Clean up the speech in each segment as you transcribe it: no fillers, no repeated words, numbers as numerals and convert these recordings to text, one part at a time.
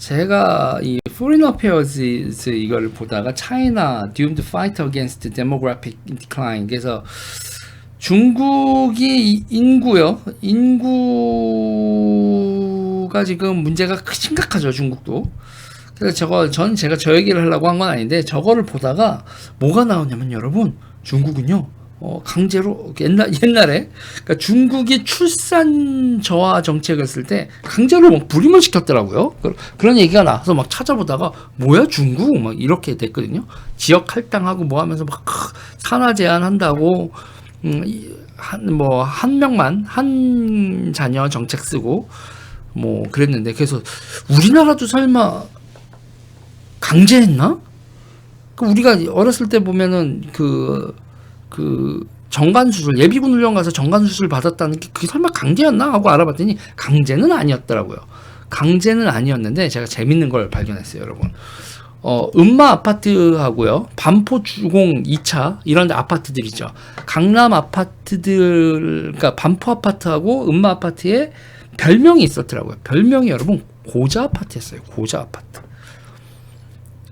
제가 이 Foreign Affairs 이거를 보다가 China doomed fight against demographic decline. 그래서 중국이 인구가 지금 문제가 심각하죠, 중국도. 그래서 제가 저 얘기를 하려고 한 건 아닌데, 저거를 보다가 뭐가 나오냐면, 여러분, 중국은요, 강제로, 옛날에, 그러니까 중국이 출산 저하 정책을 쓸 때, 강제로 막 불임을 시켰더라고요. 그런 얘기가 나와서 막 찾아보다가, 뭐야, 중국? 막 이렇게 됐거든요. 지역 할당하고 뭐 하면서 막, 산하 제한한다고, 한 명만, 한 자녀 정책 쓰고, 뭐, 그랬는데, 그래서, 우리나라도 설마, 강제했나? 우리가 어렸을 때 보면은, 정관수술, 예비군 훈련 가서 정관수술 받았다는 게 그게 설마 강제였나? 하고 알아봤더니 강제는 아니었더라고요. 강제는 아니었는데 제가 재밌는 걸 발견했어요, 여러분. 음마 아파트하고요, 반포 주공 2차, 이런 아파트들이죠. 강남 아파트들, 그러니까 반포 아파트하고 음마 아파트에 별명이 있었더라고요. 별명이 여러분, 고자 아파트였어요. 고자 아파트.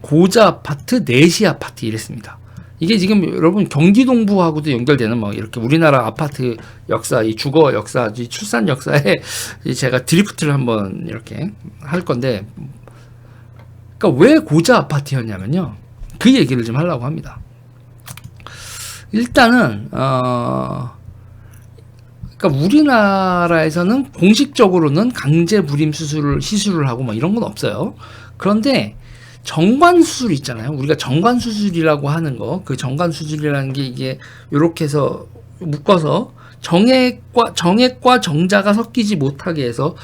고자 아파트, 내시 아파트 이랬습니다. 이게 지금 여러분 경기동부하고도 연결되는 뭐 이렇게 우리나라 아파트 역사, 이 주거 역사, 이 출산 역사에 제가 드리프트를 한번 이렇게 할 건데, 그러니까 왜 고자 아파트였냐면요, 그 얘기를 좀 하려고 합니다. 일단은 그러니까 우리나라에서는 공식적으로는 강제 불임 시술을 하고 뭐 이런 건 없어요. 그런데 정관수술 있잖아요. 우리가 정관수술이라고 하는 거, 그 정관수술이라는 게 이게 요렇게 해서 묶어서 정액과 정자가 섞이지 못하게 해서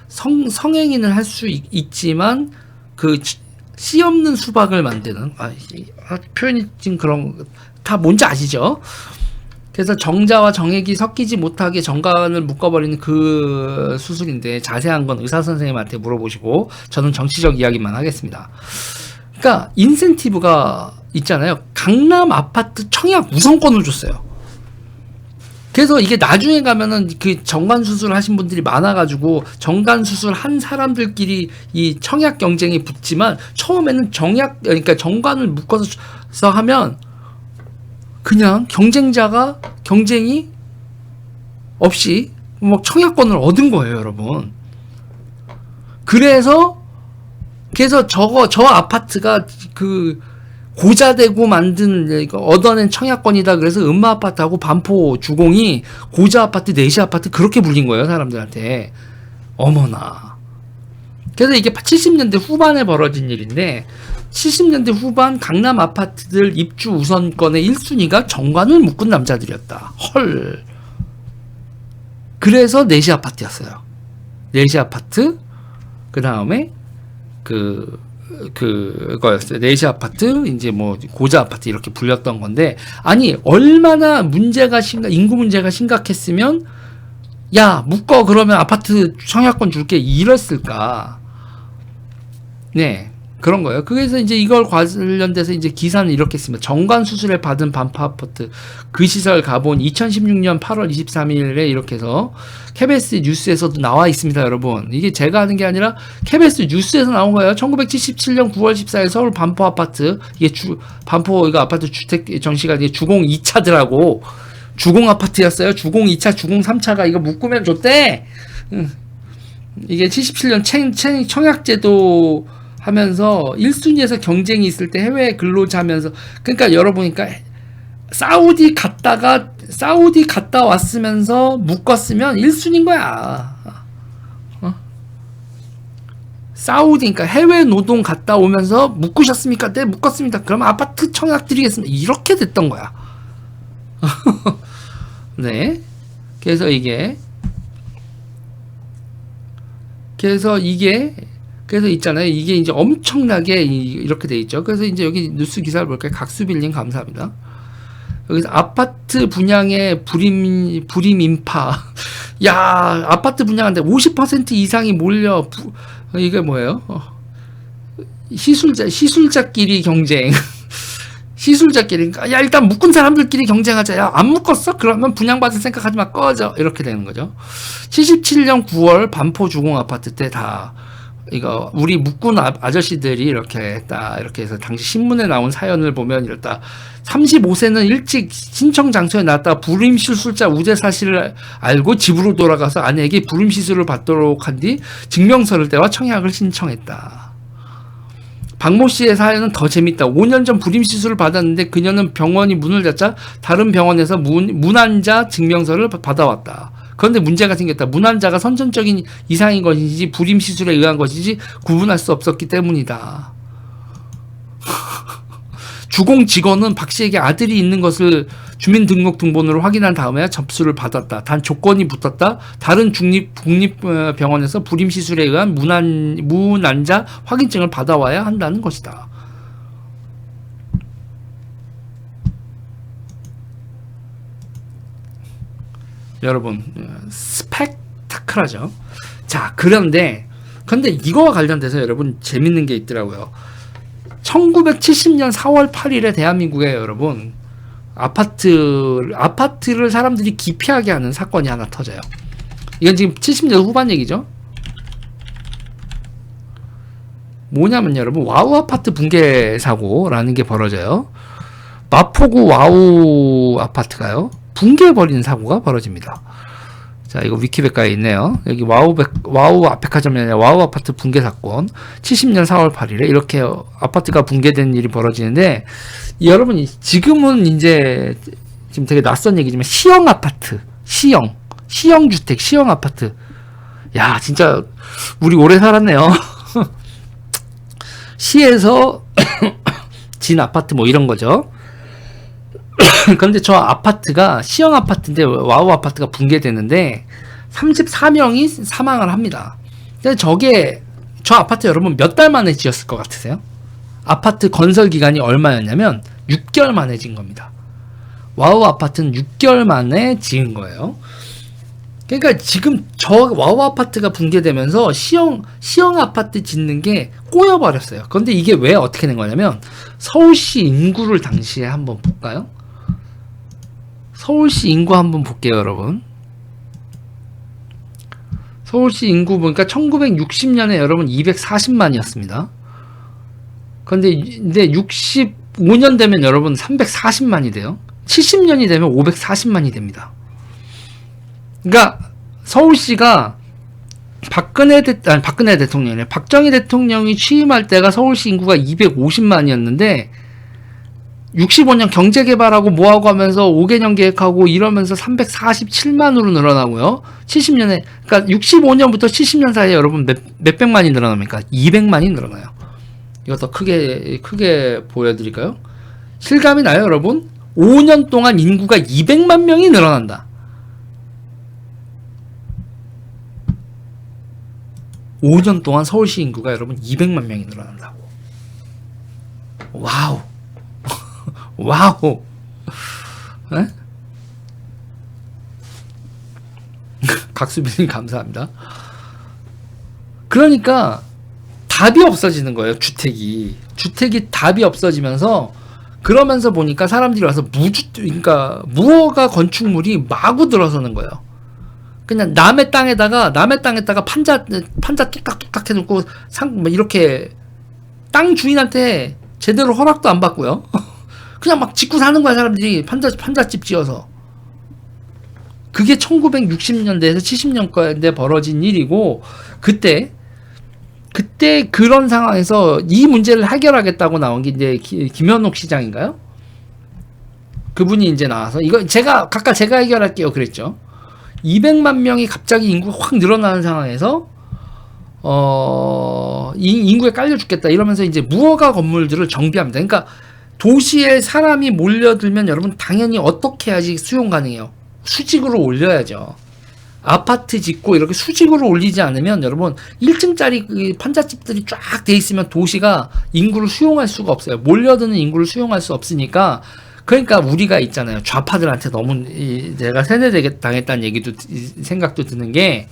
성행인을 할 수 있지만 그 씨 없는 수박을 만드는, 표현이 지금 그런, 다 뭔지 아시죠? 그래서 정자와 정액이 섞이지 못하게 정관을 묶어버리는 그 수술인데, 자세한 건 의사 선생님한테 물어보시고 저는 정치적 이야기만 하겠습니다. 그러니까 인센티브가 있잖아요. 강남 아파트 청약 우선권을 줬어요. 그래서 이게 나중에 가면은 그 정관 수술 하신 분들이 많아가지고 정관 수술 한 사람들끼리 이 청약 경쟁이 붙지만, 처음에는 그러니까 정관을 묶어서 하면 그냥 경쟁이 없이 막 청약권을 얻은 거예요, 여러분. 그래서 저 아파트가 그 고자되고 만든, 얻어낸 청약권이다. 그래서 음마 아파트하고 반포 주공이 고자 아파트, 내시 아파트 그렇게 불린 거예요, 사람들한테. 어머나. 그래서 이게 70년대 후반에 벌어진 일인데, 70년대 후반 강남 아파트들 입주 우선권의 1순위가 정관을 묶은 남자들이었다. 헐. 그래서 내시 아파트였어요. 내시 아파트, 그 다음에 그거였어요. 내시 아파트, 이제 뭐 고자 아파트 이렇게 불렸던 건데, 아니 얼마나 인구 문제가 심각했으면 야 묶어, 그러면 아파트 청약권 줄게, 이랬을까. 네, 그런 거예요. 그래서 이제 이걸 관련돼서 이제 기사는 이렇게 씁니다. 정관 수술을 받은 반포 아파트 그 시설 가본 2016년 8월 23일에 이렇게 해서 KBS 뉴스에서도 나와 있습니다, 여러분. 이게 제가 하는 게 아니라 KBS 뉴스에서 나온 거예요. 1977년 9월 14일 서울 반포 아파트, 이게 반포 이거 아파트 주택 정시가 이게 주공 2차더라고. 주공 아파트였어요. 주공 2차, 주공 3차가 이거 묶으면 좋대. 이게 77년 청약제도 하면서 1순위에서 경쟁이 있을 때 해외 근로자 하면서, 그러니까 여러분, 그러니까 사우디 갔다 왔으면서 묶었으면 1순위인 거야. 사우디, 그러니까 해외 노동 갔다 오면서 묶으셨습니까? 네, 묶었습니다. 그럼 아파트 청약 드리겠습니다. 이렇게 됐던 거야. 네. 그래서 있잖아요. 이게 이제 엄청나게 이렇게 돼 있죠. 그래서 이제 여기 뉴스 기사를 볼까요? 각수빌님 감사합니다. 여기서 아파트 분양의 불임 인파. 야, 아파트 분양하는데 50% 이상이 몰려. 이게 뭐예요? 시술자끼리 경쟁. 시술자끼리. 야, 일단 묶은 사람들끼리 경쟁하자. 야, 안 묶었어? 그러면 분양받을 생각하지 마. 꺼져. 이렇게 되는 거죠. 77년 9월 반포 주공 아파트 때 다 이거 우리 묵군 아저씨들이 이렇게 딱 이렇게 해서 당시 신문에 나온 사연을 보면 이렇다. 35세는 일찍 신청 장소에 나왔다가 불임 실술자 우제 사실을 알고 집으로 돌아가서 아내에게 불임 시술을 받도록 한 뒤 증명서를 떼와 청약을 신청했다. 박모 씨의 사연은 더 재밌다. 5년 전 불임 시술을 받았는데 그녀는 병원이 문을 닫자 다른 병원에서 문환자 증명서를 받아왔다. 그런데 문제가 생겼다. 문환자가 선천적인 이상인 것인지 불임 시술에 의한 것인지 구분할 수 없었기 때문이다. 주공 직원은 박 씨에게 아들이 있는 것을 주민등록등본으로 확인한 다음에 접수를 받았다. 단 조건이 붙었다. 다른 국립병원에서 불임 시술에 의한 문환자 확인증을 받아와야 한다는 것이다. 여러분, 스펙타클하죠. 자, 그런데 이거와 관련돼서 여러분 재밌는 게 있더라고요. 1970년 4월 8일에 대한민국에 여러분 아파트를 사람들이 기피하게 하는 사건이 하나 터져요. 이건 지금 70년 후반 얘기죠. 뭐냐면 여러분 와우 아파트 붕괴 사고라는 게 벌어져요. 마포구 와우 아파트가요 붕괴해버리는 사고가 벌어집니다. 자, 이거 위키백과에 있네요. 여기 와우 백화점이 아니라 와우 아파트 붕괴 사건 70년 4월 8일에 이렇게 아파트가 붕괴된 일이 벌어지는데, 여러분 지금은 이제 지금 되게 낯선 얘기지만 시형 아파트, 시형 주택, 시형 아파트. 야, 진짜 우리 오래 살았네요. 시에서 진 아파트 뭐 이런 거죠. 그런데 저 아파트가 시형 아파트인데 와우 아파트가 붕괴되는데 34명이 사망을 합니다. 근데 저 아파트 여러분 몇 달 만에 지었을 것 같으세요? 아파트 건설 기간이 얼마였냐면 6개월 만에 지은 겁니다. 와우 아파트는 6개월 만에 지은 거예요. 그러니까 지금 저 와우 아파트가 붕괴되면서 시형 아파트 짓는 게 꼬여버렸어요. 그런데 이게 왜 어떻게 된 거냐면 서울시 인구를 당시에 한번 볼까요? 서울시 인구 한번 볼게요, 여러분. 서울시 인구 보니까 1960년에 여러분 240만이었습니다. 근데 65년 되면 여러분 340만이 돼요. 70년이 되면 540만이 됩니다. 그러니까 서울시가 박정희 대통령이 취임할 때가 서울시 인구가 250만이었는데 65년 경제개발하고 뭐하고 하면서 5개년 계획하고 이러면서 347만으로 늘어나고요. 70년에, 그러니까 65년부터 70년 사이에 여러분 몇백만이 늘어납니까? 200만이 늘어나요. 이거 더 크게 보여드릴까요? 실감이 나요, 여러분? 5년 동안 인구가 200만 명이 늘어난다. 5년 동안 서울시 인구가 여러분 200만 명이 늘어난다고. 와우. 와우. 네? 각수빈님 감사합니다. 그러니까 답이 없어지는 거예요. 주택이 답이 없어지면서, 그러면서 보니까 사람들이 와서 그러니까 무허가 건축물이 마구 들어서는 거예요. 그냥 남의 땅에다가 판자 뚝딱뚝딱 해놓고 뭐 이렇게 땅 주인한테 제대로 허락도 안 받고요. 그냥 막 짓고 사는 거야, 사람들이. 판잣집 지어서. 그게 1960년대에서 70년대에 벌어진 일이고, 그때 그런 상황에서 이 문제를 해결하겠다고 나온 게 이제 김현옥 시장인가요? 그분이 이제 나와서 이거 제가 해결할게요 그랬죠. 200만 명이 갑자기 인구가 확 늘어나는 상황에서 인구에 깔려 죽겠다 이러면서 이제 무허가 건물들을 정비합니다. 그러니까 도시에 사람이 몰려들면 여러분 당연히 어떻게 해야지 수용 가능해요? 수직으로 올려야죠. 아파트 짓고 이렇게 수직으로 올리지 않으면 여러분 1층짜리 판잣집들이 쫙 돼 있으면 도시가 인구를 수용할 수가 없어요. 몰려드는 인구를 수용할 수 없으니까. 그러니까 우리가 있잖아요. 좌파들한테 너무 내가 세뇌 당했다는 얘기도 생각도 드는 게,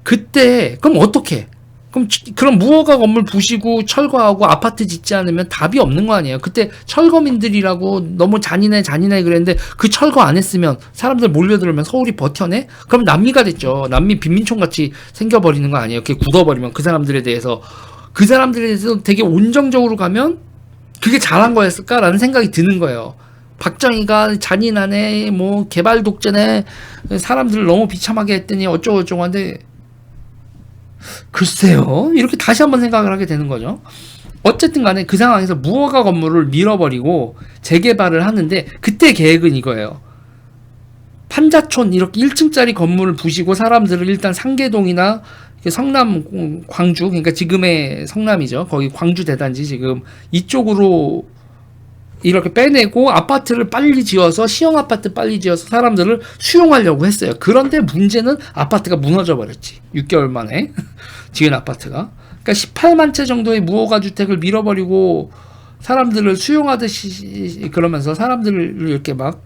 그때 그럼 어떻게? 그럼 그런 무허가 건물 부시고 철거하고 아파트 짓지 않으면 답이 없는 거 아니에요. 그때 철거민들이라고 너무 잔인해 그랬는데 그 철거 안 했으면 사람들 몰려들면 서울이 버텨내? 그럼 남미가 됐죠. 남미 빈민촌 같이 생겨버리는 거 아니에요. 그게 굳어버리면 그 사람들에 대해서 되게 온정적으로 가면 그게 잘한 거였을까라는 생각이 드는 거예요. 박정희가 잔인하네, 뭐 개발 독재네, 사람들을 너무 비참하게 했더니 어쩌고저쩌고 한데 글쎄요. 이렇게 다시 한번 생각을 하게 되는 거죠. 어쨌든 간에 그 상황에서 무허가 건물을 밀어버리고 재개발을 하는데 그때 계획은 이거예요. 판자촌 이렇게 1층짜리 건물을 부시고 사람들을 일단 상계동이나 성남, 광주, 그러니까 지금의 성남이죠. 거기 광주 대단지 지금 이쪽으로 이렇게 빼내고 아파트를 빨리 지어서 시형 아파트 빨리 지어서 사람들을 수용하려고 했어요. 그런데 문제는 아파트가 무너져 버렸지. 6개월 만에 지은 아파트가. 그러니까 18만 채 정도의 무허가 주택을 밀어버리고 사람들을 수용하듯이 그러면서 사람들을 이렇게 막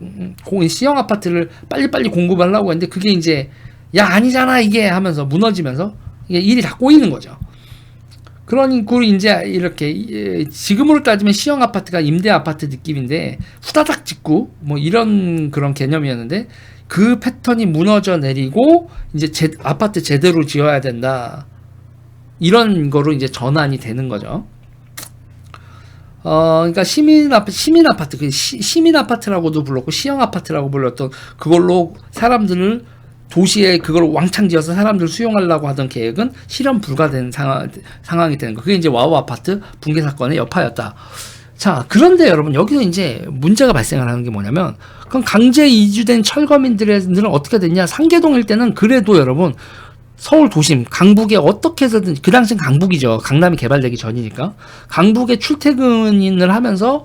시형 아파트를 빨리빨리 공급하려고 했는데 그게 이제 야 아니잖아 이게 하면서 무너지면서 이게 일이 다 꼬이는 거죠. 그러니까 이제 이렇게 지금으로 따지면 시형 아파트가 임대 아파트 느낌인데 후다닥 짓고 뭐 이런 그런 개념이었는데 그 패턴이 무너져 내리고 이제 아파트 제대로 지어야 된다 이런 거로 이제 전환이 되는 거죠. 그러니까 시민 아파트 시민 아파트라고도 불렀고 시형 아파트라고 불렀던 그걸로 사람들을 도시에 그걸 왕창 지어서 사람들 수용하려고 하던 계획은 실현 불가된 상황이 되는 거. 그게 이제 와우 아파트 붕괴 사건의 여파였다. 자, 그런데 여러분 여기서 이제 문제가 발생을 하는 게 뭐냐면 그럼 강제 이주된 철거민들은 어떻게 됐냐? 상계동 일대는 그래도 여러분 서울 도심 강북에 어떻게 해서든 그 당시엔 강북이죠. 강남이 개발되기 전이니까 강북에 출퇴근을 하면서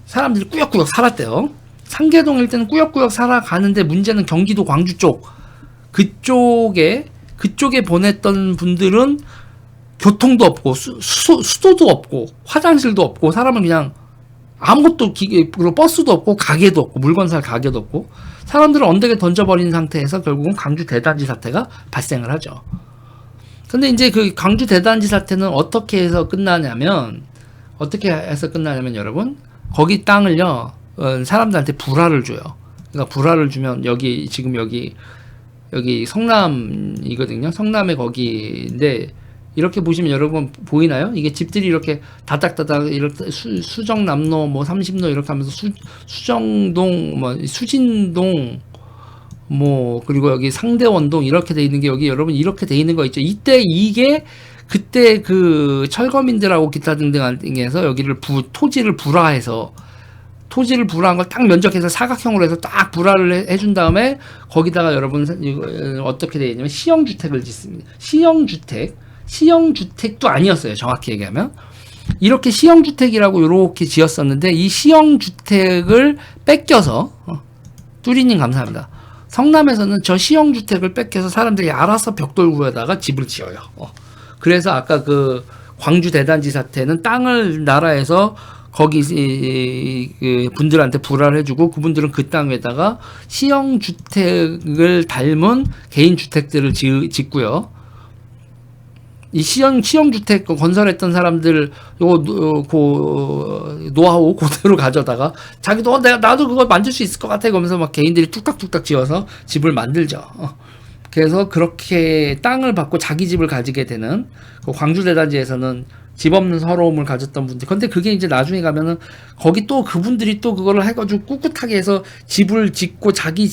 사람들이 꾸역꾸역 살았대요. 상계동 일대는 꾸역꾸역 살아가는데 문제는 경기도 광주 쪽 그쪽에 보냈던 분들은 교통도 없고 수도도 없고 화장실도 없고 사람은 그냥 아무것도 그리고 버스도 없고 가게도 없고 물건 살 가게도 없고 사람들을 언덕에 던져버린 상태에서 결국은 광주 대단지 사태가 발생을 하죠. 근데 이제 그 광주 대단지 사태는 어떻게 해서 끝나냐면 여러분 거기 땅을요 사람들한테 불화를 줘요. 그러니까 불화를 주면 여기 지금 여기 성남이거든요. 성남에 거기인데 이렇게 보시면 여러분 보이나요? 이게 집들이 이렇게 다닥다닥 이렇게 수정남로 뭐 30로 이렇게 하면서 수정동 뭐 수진동 뭐 그리고 여기 상대원동 이렇게 돼 있는 게 여기 여러분 이렇게 돼 있는 거 있죠. 이때 이게 그때 그 철거민들하고 기타 등등에서 여기를 토지를 불화한 걸 딱 면적해서 사각형으로 해서 딱 불화를 해준 다음에 거기다가 여러분 어떻게 되어 있냐면 시형주택을 짓습니다. 시형주택도 아니었어요. 정확히 얘기하면 이렇게 시형주택이라고 이렇게 지었었는데 이 시형주택을 뺏겨서 뚜리님 감사합니다. 성남에서는 저 시형주택을 뺏겨서 사람들이 알아서 벽돌구에다가 집을 지어요. 그래서 아까 그 광주 대단지 사태는 땅을 나라에서 거기 그 분들한테 불화를 해주고 그분들은 그 땅에다가 시형 주택을 닮은 개인 주택들을 짓고요. 이 시형 주택 건설했던 사람들 요거 노하우 그대로 가져다가 자기도 나도 그거 만들 수 있을 것 같아 그러면서 막 개인들이 뚝딱뚝딱 지어서 집을 만들죠. 그래서 그렇게 땅을 받고 자기 집을 가지게 되는 그 광주 대단지에서는 집 없는 서러움을 가졌던 분들. 근데 그게 이제 나중에 가면은 거기 또 그분들이 또 그거를 해가지고 꿋꿋하게 해서 집을 짓고 자기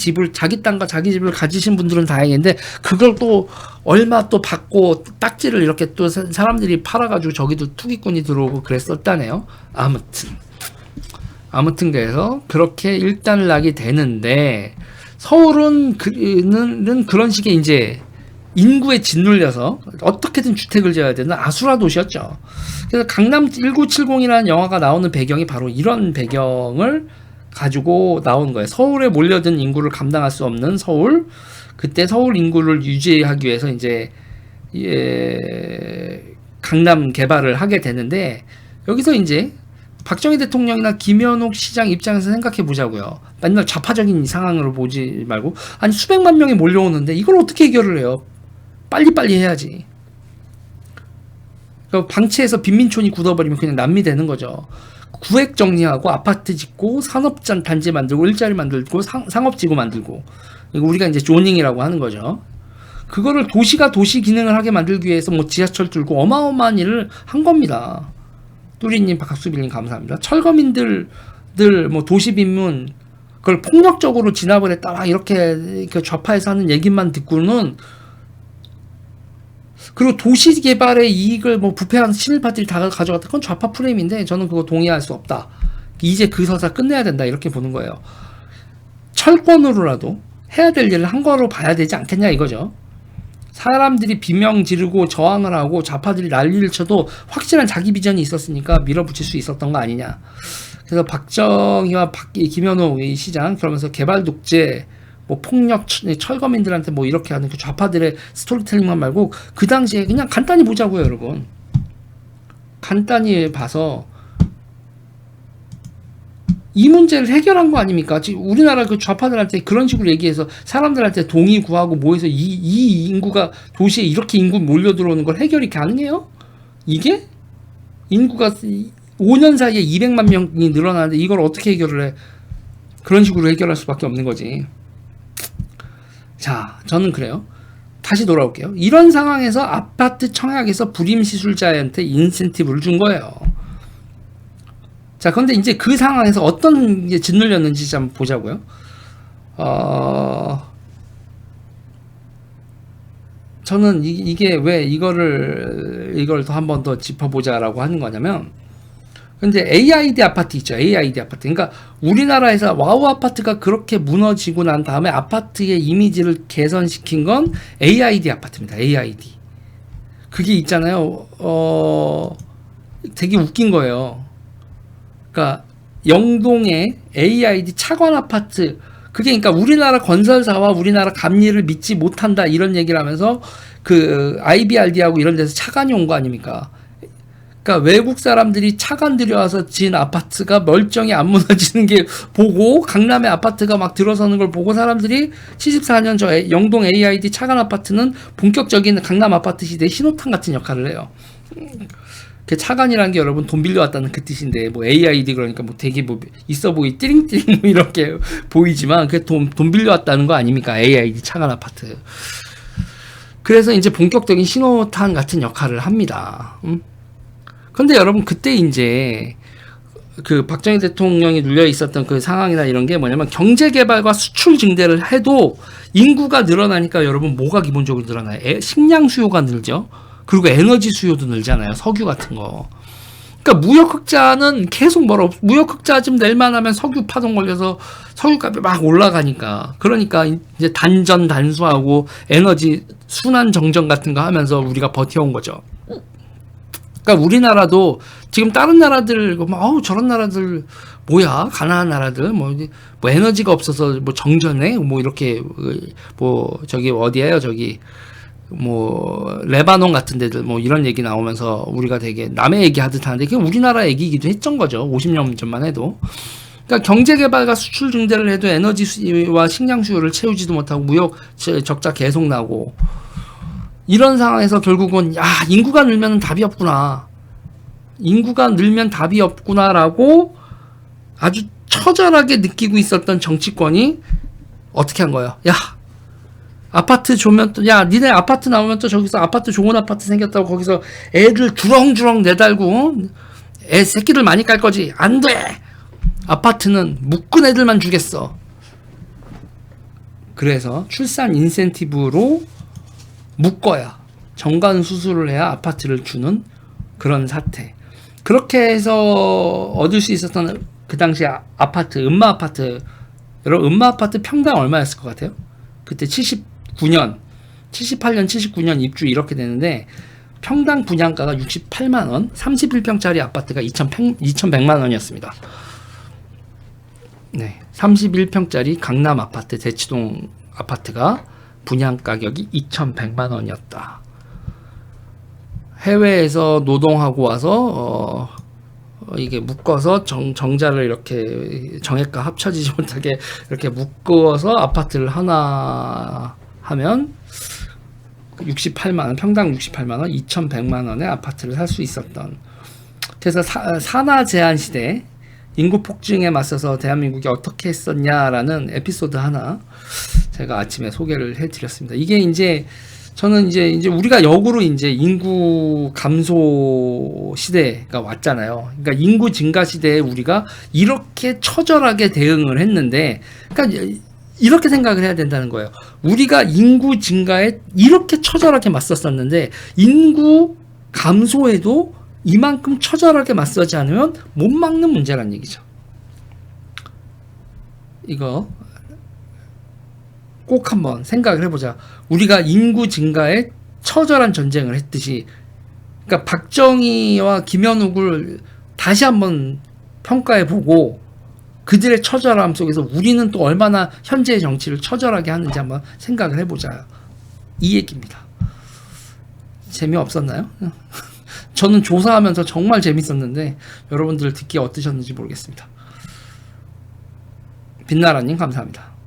땅과 자기 집을 가지신 분들은 다행인데 그걸 또 얼마 또 받고 딱지를 이렇게 또 사람들이 팔아가지고 저기도 투기꾼이 들어오고 그랬었다네요. 아무튼 그래서 그렇게 일단을 나게 되는데 서울은 그런 식의 이제 인구에 짓눌려서 어떻게든 주택을 지어야 되는 아수라 도시였죠. 그래서 강남 1970이라는 영화가 나오는 배경이 바로 이런 배경을 가지고 나온 거예요. 서울에 몰려든 인구를 감당할 수 없는 서울. 그때 서울 인구를 유지하기 위해서 이제 강남 개발을 하게 되는데 여기서 이제 박정희 대통령이나 김현옥 시장 입장에서 생각해 보자고요. 맨날 좌파적인 상황으로 보지 말고 아니 수백만 명이 몰려오는데 이걸 어떻게 해결을 해요? 빨리빨리 해야지. 그러니까 방치해서 빈민촌이 굳어버리면 그냥 남미 되는 거죠. 구획 정리하고 아파트 짓고 산업단 단지 만들고 일자리 만들고 상업지구 만들고, 이거 우리가 이제 조닝이라고 하는 거죠. 그거를 도시가 도시 기능을 하게 만들기 위해서 뭐 지하철 뚫고 어마어마한 일을 한 겁니다. 뚜리님, 박수빌님 감사합니다. 철거민들 뭐 도시 빈문 그걸 폭력적으로 진압을 했다 막 이렇게 좌파에서 하는 얘기만 듣고는, 그리고 도시 개발의 이익을 뭐 부패한 친일파들이 다 가져갔다, 그건 좌파 프레임인데 저는 그거 동의할 수 없다. 이제 그 서사 끝내야 된다 이렇게 보는 거예요. 철권으로라도 해야 될 일을 한 거로 봐야 되지 않겠냐 이거죠. 사람들이 비명 지르고 저항을 하고 좌파들이 난리를 쳐도 확실한 자기 비전이 있었으니까 밀어붙일 수 있었던 거 아니냐. 그래서 박정희와 김현호 시장 그러면서 개발 독재, 뭐 폭력, 철거민들한테 뭐 이렇게 하는 그 좌파들의 스토리텔링만 말고 그 당시에 그냥 간단히 보자고요, 여러분. 간단히 봐서 이 문제를 해결한 거 아닙니까? 지금 우리나라 그 좌파들한테 그런 식으로 얘기해서 사람들한테 동의 구하고 모여서 이 인구가 도시에 이렇게 인구 몰려 들어오는 걸 해결이 가능해요? 이게? 인구가 5년 사이에 200만 명이 늘어나는데 이걸 어떻게 해결을 해? 그런 식으로 해결할 수밖에 없는 거지. 자, 저는 그래요. 다시 돌아올게요. 이런 상황에서 아파트 청약에서 불임 시술자한테 인센티브를 준 거예요. 자, 그런데 이제 그 상황에서 어떤 게 짓눌렸는지 좀 보자고요. 저는 이게 왜 이걸 더 한 번 더 짚어보자라고 하는 거냐면, 근데 AID 아파트 있죠. AID 아파트. 그러니까 우리나라에서 와우 아파트가 그렇게 무너지고 난 다음에 아파트의 이미지를 개선시킨 건 AID 아파트입니다. AID. 그게 있잖아요. 되게 웃긴 거예요. 그러니까 영동에 AID 차관 아파트, 그게 그러니까 우리나라 건설사와 우리나라 감리를 믿지 못한다 이런 얘기를 하면서 그 IBRD하고 이런 데서 차관이 온 거 아닙니까? 그러니까 외국 사람들이 차관 들여와서 지은 아파트가 멀쩡히 안 무너지는 게 보고, 강남의 아파트가 막 들어서는 걸 보고 사람들이 74년 저 영동 AID 차관 아파트는 본격적인 강남 아파트 시대의 신호탄 같은 역할을 해요. 그 차관이라는 게 여러분 돈 빌려왔다는 그 뜻인데, 뭐 AID 그러니까 뭐 되게 뭐 있어 보이 띠링띠링 뭐 이렇게 보이지만 그게 돈 빌려왔다는 거 아닙니까? AID 차관 아파트. 그래서 이제 본격적인 신호탄 같은 역할을 합니다. 근데 여러분 그때 이제 그 박정희 대통령이 눌려 있었던 그 상황이나 이런 게 뭐냐면, 경제 개발과 수출 증대를 해도 인구가 늘어나니까 여러분 뭐가 기본적으로 늘어나요? 식량 수요가 늘죠. 그리고 에너지 수요도 늘잖아요. 석유 같은 거. 그러니까 무역 흑자는 계속 무역 흑자 좀 낼만 하면 석유 파동 걸려서 석유값이 막 올라가니까. 그러니까 이제 단전 단수하고 에너지 순환 정전 같은 거 하면서 우리가 버텨온 거죠. 그러니까 우리나라도 지금 다른 나라들 저런 나라들 뭐야, 가난한 나라들 뭐 에너지가 없어서 뭐 정전해 뭐 이렇게 뭐 저기 어디예요, 저기 뭐 레바논 같은 데들 뭐 이런 얘기 나오면서 우리가 되게 남의 얘기 하듯 하는데, 그게 우리나라 얘기이기도 했던 거죠. 50년 전만 해도. 그러니까 경제 개발과 수출 증대를 해도 에너지 수요와 식량 수요를 채우지도 못하고 무역 적자 계속 나고, 이런 상황에서 결국은 인구가 늘면 답이 없구나. 인구가 늘면 답이 없구나라고 아주 처절하게 느끼고 있었던 정치권이 어떻게 한 거예요? 아파트 주면 또, 니네 아파트 나오면 또 저기서 아파트 좋은 아파트 생겼다고 거기서 애들 주렁주렁 내달고 애 새끼들 많이 깔 거지. 안 돼. 아파트는 묶은 애들만 주겠어. 그래서 출산 인센티브로 묶어야, 정관 수술을 해야 아파트를 주는 그런 사태. 그렇게 해서 얻을 수 있었던 그 당시 아파트, 음마 아파트. 여러분 음마 아파트 평당 얼마였을 것 같아요? 그때 78년 79년 입주 이렇게 되는데 평당 분양가가 68만원, 31평짜리 아파트가 2100만원이었습니다. 네, 31평짜리 강남 아파트, 대치동 아파트가 분양 가격이 2100만원이었다. 해외에서 노동하고 와서 이게 묶어서 정자를 이렇게 정액과 합쳐지지 못하게 이렇게 묶어서 아파트를 하나 하면 68만 원, 평당 68만 원, 2,100만 원의 아파트를 살 수 있었던. 그래서 산하 제한 시대, 인구 폭증에 맞서서 대한민국이 어떻게 했었냐라는 에피소드 하나 제가 아침에 소개를 해드렸습니다. 이게 이제 저는 이제 우리가 역으로 이제 인구 감소 시대가 왔잖아요. 그러니까 인구 증가 시대에 우리가 이렇게 처절하게 대응을 했는데, 그러니까 이렇게 생각을 해야 된다는 거예요. 우리가 인구 증가에 이렇게 처절하게 맞섰었는데 인구 감소에도 이만큼 처절하게 맞서지 않으면 못 막는 문제란 얘기죠. 이거 꼭 한번 생각을 해보자. 우리가 인구 증가에 처절한 전쟁을 했듯이, 그러니까 박정희와 김현욱을 다시 한번 평가해보고 그들의 처절함 속에서 우리는 또 얼마나 현재의 정치를 처절하게 하는지 한번 생각을 해보자. 이 얘기입니다. 재미없었나요? 저는 조사하면서 정말 재밌었는데 여러분들 듣기 어떠셨는지 모르겠습니다. 빛나라님 감사합니다.